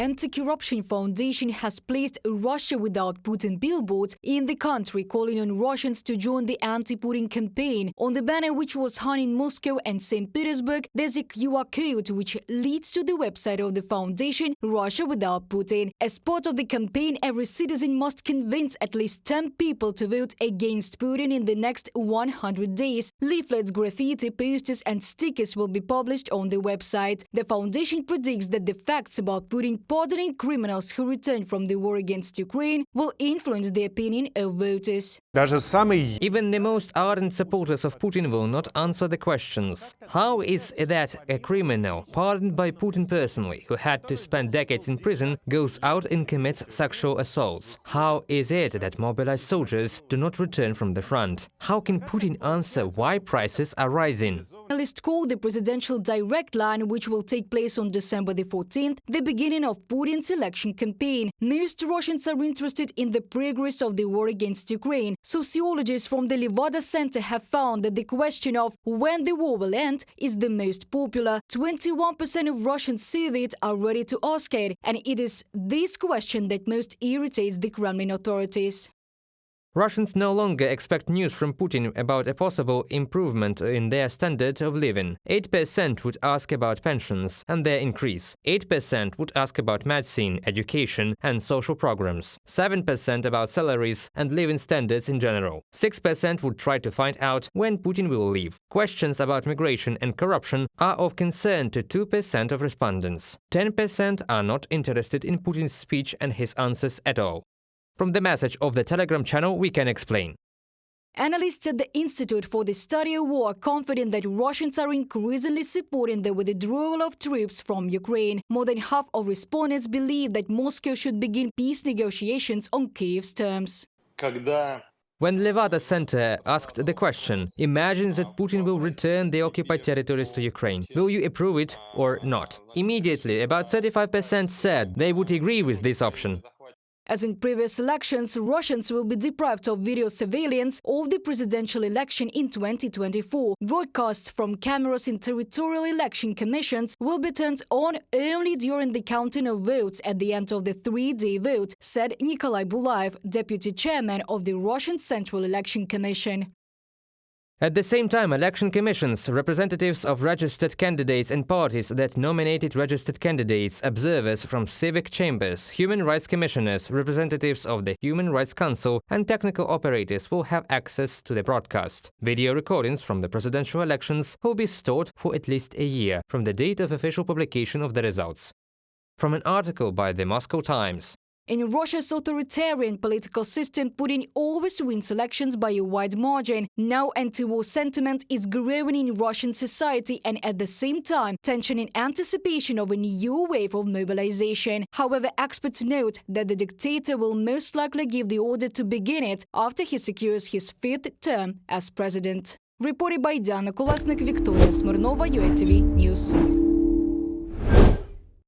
Anti-Corruption Foundation has placed a Russia Without Putin billboard in the country, calling on Russians to join the Anti-Putin campaign. On the banner, which was hung in Moscow and St. Petersburg, there's a QR code which leads to the website of the foundation, Russia Without Putin. As part of the campaign, every citizen must convince at least 10 people to vote against Putin in the next 100 days. Leaflets, graffiti, posters and stickers will be published on the website. The foundation predicts that the facts about Putin pardoning criminals who returned from the war against Ukraine will influence the opinion of voters. Even the most ardent supporters of Putin will not answer the questions. How is that a criminal, pardoned by Putin personally, who had to spend decades in prison, goes out and commits sexual assaults? How is it that mobilized soldiers do not return from the front? How can Putin answer why prices are rising? Analysts call the presidential direct line, which will take place on December the 14th, the beginning of Putin's election campaign. Most Russians are interested in the progress of the war against Ukraine. Sociologists from the Levada Center have found that the question of when the war will end is the most popular. 21% of Russians surveyed are ready to ask it, and it is this question that most irritates the Kremlin authorities. Russians no longer expect news from Putin about a possible improvement in their standard of living. 8% would ask about pensions and their increase. 8% would ask about medicine, education and social programs. 7% about salaries and living standards in general. 6% would try to find out when Putin will leave. Questions about migration and corruption are of concern to 2% of respondents. 10% are not interested in Putin's speech and his answers at all. From the message of the Telegram channel, we can explain. Analysts at the Institute for the Study of War are confident that Russians are increasingly supporting the withdrawal of troops from Ukraine. More than half of respondents believe that Moscow should begin peace negotiations on Kyiv's terms. When Levada Center asked the question, imagine that Putin will return the occupied territories to Ukraine. Will you approve it or not? Immediately, about 35% said they would agree with this option. As in previous elections, Russians will be deprived of video surveillance of the presidential election in 2024. Broadcasts from cameras in territorial election commissions will be turned on only during the counting of votes at the end of the three-day vote, said Nikolai Bulaev, deputy chairman of the Russian Central Election Commission. At the same time, election commissions, representatives of registered candidates and parties that nominated registered candidates, observers from civic chambers, human rights commissioners, representatives of the Human Rights Council and technical operators will have access to the broadcast. Video recordings from the presidential elections will be stored for at least a year from the date of official publication of the results. From an article by the Moscow Times. In Russia's authoritarian political system, Putin always wins elections by a wide margin. Now anti-war sentiment is growing in Russian society and at the same time, tension in anticipation of a new wave of mobilization. However, experts note that the dictator will most likely give the order to begin it after he secures his fifth term as president. Reported by Diana Kolesnik, Victoria Smirnova, UATV News.